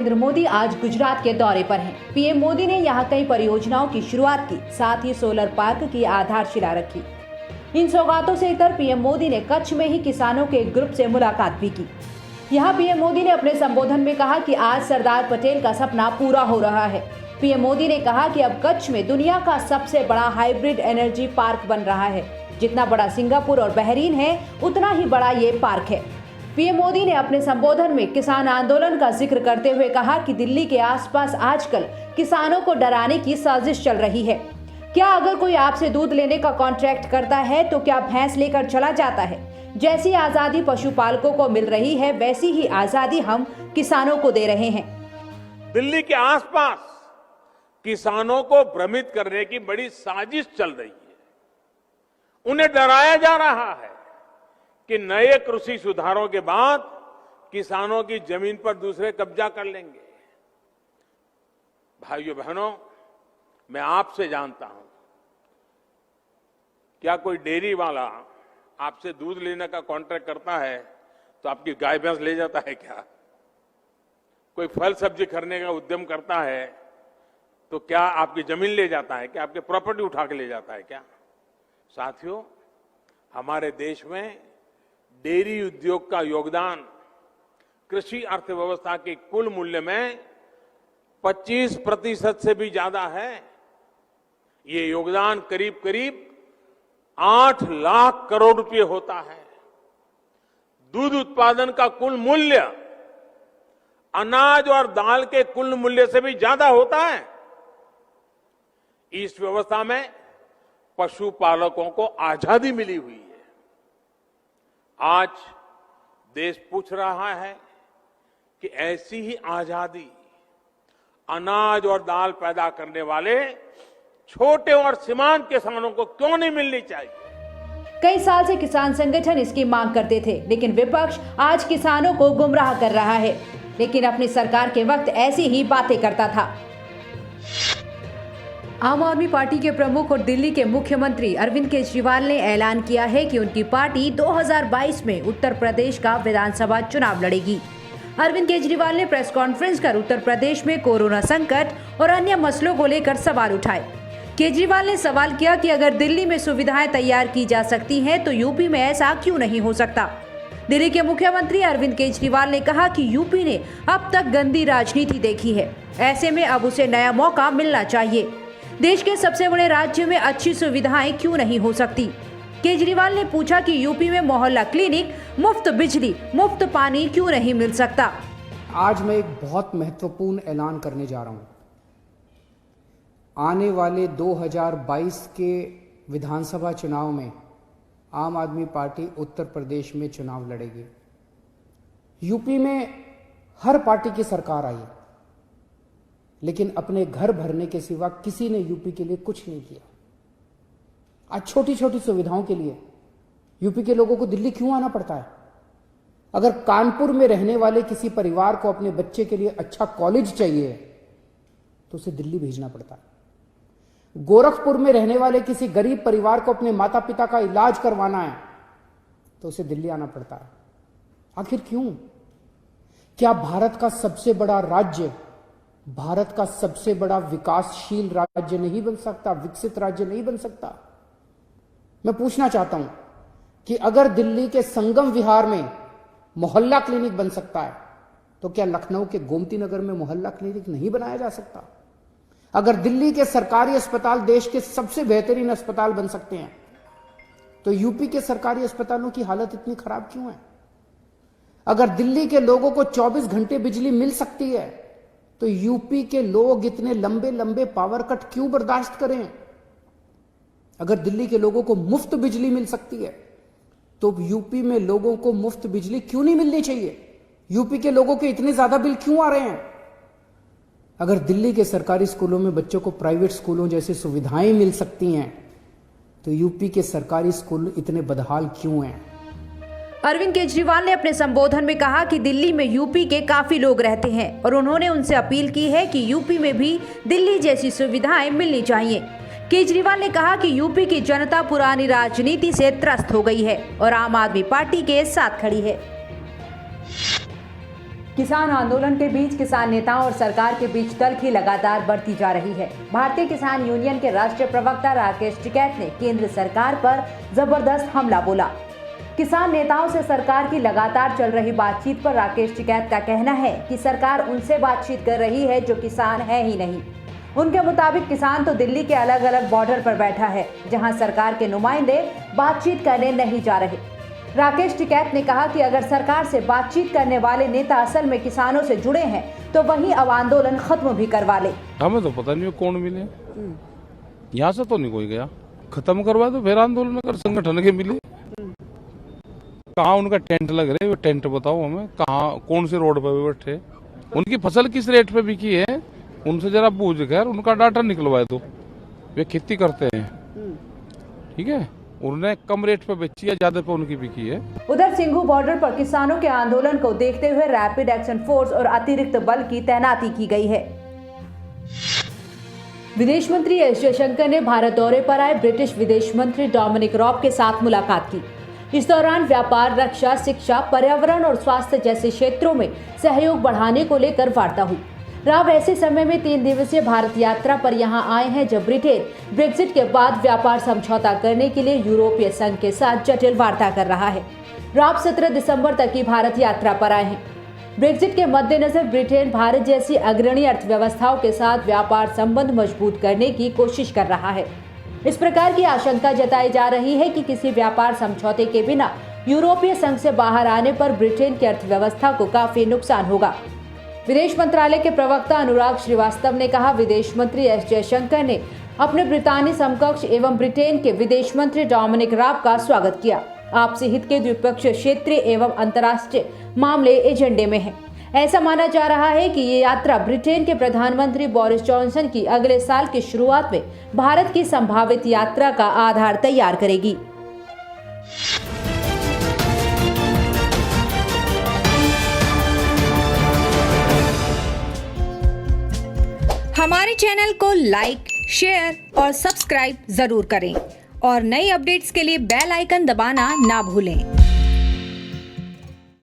नरेंद्र मोदी आज गुजरात के दौरे पर हैं। पीएम मोदी ने यहां कई परियोजनाओं की शुरुआत की, साथ ही सोलर पार्क की आधारशिला रखी। इन सौगातों से इतर पीएम मोदी ने कच्छ में ही किसानों के एक ग्रुप से मुलाकात भी की। यहां पीएम मोदी ने अपने संबोधन में कहा कि आज सरदार पटेल का सपना पूरा हो रहा है। पीएम मोदी ने कहा कि अब कच्छ में दुनिया का सबसे बड़ा हाइब्रिड एनर्जी पार्क बन रहा है। जितना बड़ा सिंगापुर और बहरीन है, उतना ही बड़ा ये पार्क है। पीएम मोदी ने अपने संबोधन में किसान आंदोलन का जिक्र करते हुए कहा कि दिल्ली के आसपास आजकल किसानों को डराने की साजिश चल रही है। क्या अगर कोई आपसे दूध लेने का कॉन्ट्रैक्ट करता है तो क्या भैंस लेकर चला जाता है? जैसी आजादी पशुपालकों को मिल रही है, वैसी ही आजादी हम किसानों को दे रहे हैं। दिल्ली के आसपास किसानों को भ्रमित करने की बड़ी साजिश चल रही है। उन्हें डराया जा रहा है कि नए कृषि सुधारों के बाद किसानों की जमीन पर दूसरे कब्जा कर लेंगे। भाइयों बहनों, मैं आपसे जानता हूं, क्या कोई डेयरी वाला आपसे दूध लेने का कॉन्ट्रैक्ट करता है तो आपकी गाय भैंस ले जाता है क्या? कोई फल सब्जी खरीदने का उद्यम करता है तो क्या आपकी जमीन ले जाता है क्या? आपके प्रॉपर्टी उठा के ले जाता है क्या? साथियों, हमारे देश में डेयरी उद्योग का योगदान कृषि अर्थव्यवस्था के कुल मूल्य में 25% से भी ज्यादा है। ये योगदान करीब करीब 8 लाख करोड़ रुपए होता है। दूध उत्पादन का कुल मूल्य अनाज और दाल के कुल मूल्य से भी ज्यादा होता है। इस व्यवस्था में पशुपालकों को आजादी मिली हुई है। आज देश पूछ रहा है कि ऐसी ही आजादी अनाज और दाल पैदा करने वाले छोटे और सीमांत किसानों को क्यों नहीं मिलनी चाहिए? कई साल से किसान संगठन इसकी मांग करते थे, लेकिन विपक्ष आज किसानों को गुमराह कर रहा है, लेकिन अपनी सरकार के वक्त ऐसी ही बातें करता था। आम आदमी पार्टी के प्रमुख और दिल्ली के मुख्यमंत्री अरविंद केजरीवाल ने ऐलान किया है कि उनकी पार्टी 2022 में उत्तर प्रदेश का विधानसभा चुनाव लड़ेगी। अरविंद केजरीवाल ने प्रेस कॉन्फ्रेंस कर उत्तर प्रदेश में कोरोना संकट और अन्य मसलों को लेकर सवाल उठाए। केजरीवाल ने सवाल किया कि अगर दिल्ली में सुविधाएं तैयार की जा सकती हैं तो यूपी में ऐसा क्यों नहीं हो सकता। दिल्ली के मुख्यमंत्री अरविंद केजरीवाल ने कहा कि यूपी ने अब तक गंदी राजनीति देखी है, ऐसे में अब उसे नया मौका मिलना चाहिए। देश के सबसे बड़े राज्य में अच्छी सुविधाएं क्यों नहीं हो सकती? केजरीवाल ने पूछा कि यूपी में मोहल्ला क्लिनिक, मुफ्त बिजली, मुफ्त पानी क्यों नहीं मिल सकता। आज मैं एक बहुत महत्वपूर्ण ऐलान करने जा रहा हूं। आने वाले 2022 के विधानसभा चुनाव में आम आदमी पार्टी उत्तर प्रदेश में चुनाव लड़ेगी। यूपी में हर पार्टी की सरकार आई, लेकिन अपने घर भरने के सिवा किसी ने यूपी के लिए कुछ नहीं किया। आज छोटी छोटी सुविधाओं के लिए यूपी के लोगों को दिल्ली क्यों आना पड़ता है? अगर कानपुर में रहने वाले किसी परिवार को अपने बच्चे के लिए अच्छा कॉलेज चाहिए तो उसे दिल्ली भेजना पड़ता है। गोरखपुर में रहने वाले किसी गरीब परिवार को अपने माता पिता का इलाज करवाना है तो उसे दिल्ली आना पड़ता है। आखिर क्यों? क्या भारत का सबसे बड़ा राज्य, भारत का सबसे बड़ा विकासशील राज्य नहीं बन सकता, विकसित राज्य नहीं बन सकता? मैं पूछना चाहता हूं कि अगर दिल्ली के संगम विहार में मोहल्ला क्लिनिक बन सकता है तो क्या लखनऊ के गोमती नगर में मोहल्ला क्लिनिक नहीं बनाया जा सकता? अगर दिल्ली के सरकारी अस्पताल देश के सबसे बेहतरीन अस्पताल बन सकते हैं तो यूपी के सरकारी अस्पतालों की हालत इतनी खराब क्यों है? अगर दिल्ली के लोगों को 24 घंटे बिजली मिल सकती है तो यूपी के लोग इतने लंबे लंबे पावर कट क्यों बर्दाश्त करें? अगर दिल्ली के लोगों को मुफ्त बिजली मिल सकती है तो यूपी में लोगों को मुफ्त बिजली क्यों नहीं मिलनी चाहिए? यूपी के लोगों के इतने ज्यादा बिल क्यों आ रहे हैं? अगर दिल्ली के सरकारी स्कूलों में बच्चों को प्राइवेट स्कूलों जैसी सुविधाएं मिल सकती हैं तो यूपी के सरकारी स्कूल इतने बदहाल क्यों हैं? अरविंद केजरीवाल ने अपने संबोधन में कहा कि दिल्ली में यूपी के काफी लोग रहते हैं और उन्होंने उनसे अपील की है कि यूपी में भी दिल्ली जैसी सुविधाएं मिलनी चाहिए। केजरीवाल ने कहा कि यूपी की जनता पुरानी राजनीति से त्रस्त हो गई है और आम आदमी पार्टी के साथ खड़ी है। किसान आंदोलन के बीच किसान नेताओं और सरकार के बीच तल्खी लगातार बढ़ती जा रही है। भारतीय किसान यूनियन के राष्ट्रीय प्रवक्ता राकेश टिकैत ने केंद्र सरकार पर जबरदस्त हमला बोला। किसान नेताओं से सरकार की लगातार चल रही बातचीत पर राकेश टिकैत का कहना है कि सरकार उनसे बातचीत कर रही है जो किसान है ही नहीं। उनके मुताबिक किसान तो दिल्ली के अलग अलग बॉर्डर पर बैठा है, जहां सरकार के नुमाइंदे बातचीत करने नहीं जा रहे। राकेश टिकैत ने कहा कि अगर सरकार से बातचीत करने वाले नेता असल में किसानों से जुड़े हैं तो वहीं अब आंदोलन खत्म भी करवा ले। हमें तो पता नहीं कौन मिले, यहाँ से तो नहीं कोई गया। खत्म करवा दो फिर आंदोलन कर, संगठन के मिले। कहाँ उनका टेंट लग रहे, वो टेंट बताओ हमें, कहाँ कौन से रोड पर बैठे, उनकी फसल किस रेट पे बिकी है, उनसे जरा पूछ कर उनका डाटा निकलवाए दो। वे खेती करते हैं, ठीक है, उन्होंने कम रेट पे बेची है, ज्यादा पे उनकी बिकी है। उधर सिंघू बॉर्डर पर किसानों के आंदोलन को देखते हुए रैपिड एक्शन फोर्स और अतिरिक्त बल की तैनाती की गई है। विदेश मंत्री एस जयशंकर ने भारत दौरे पर आए ब्रिटिश विदेश मंत्री डोमिनिक रॉब के साथ मुलाकात की। इस दौरान व्यापार, रक्षा, शिक्षा, पर्यावरण और स्वास्थ्य जैसे क्षेत्रों में सहयोग बढ़ाने को लेकर वार्ता हुई। राव ऐसे समय में 3 दिवसीय भारत यात्रा पर यहां आए हैं जब ब्रिटेन ब्रेक्जिट के बाद व्यापार समझौता करने के लिए यूरोपीय संघ के साथ जटिल वार्ता कर रहा है। राव 17 दिसंबर तक की भारत यात्रा पर आए हैं। ब्रेक्जिट के मद्देनजर ब्रिटेन भारत जैसी अग्रणी अर्थव्यवस्थाओं के साथ व्यापार संबंध मजबूत करने की कोशिश कर रहा है। इस प्रकार की आशंका जताई जा रही है कि किसी व्यापार समझौते के बिना यूरोपीय संघ से बाहर आने पर ब्रिटेन की अर्थव्यवस्था को काफी नुकसान होगा। विदेश मंत्रालय के प्रवक्ता अनुराग श्रीवास्तव ने कहा, विदेश मंत्री एस जयशंकर ने अपने ब्रितानी समकक्ष एवं ब्रिटेन के विदेश मंत्री डोमिनिक राब का स्वागत किया। आपसी हित के द्विपक्षीय, क्षेत्रीय एवं अंतर्राष्ट्रीय मामले एजेंडे में हैं। ऐसा माना जा रहा है कि ये यात्रा ब्रिटेन के प्रधानमंत्री बोरिस जॉनसन की अगले साल की शुरुआत में भारत की संभावित यात्रा का आधार तैयार करेगी। हमारे चैनल को लाइक, शेयर और सब्सक्राइब जरूर करें और नई अपडेट्स के लिए बेल आइकन दबाना ना भूलें।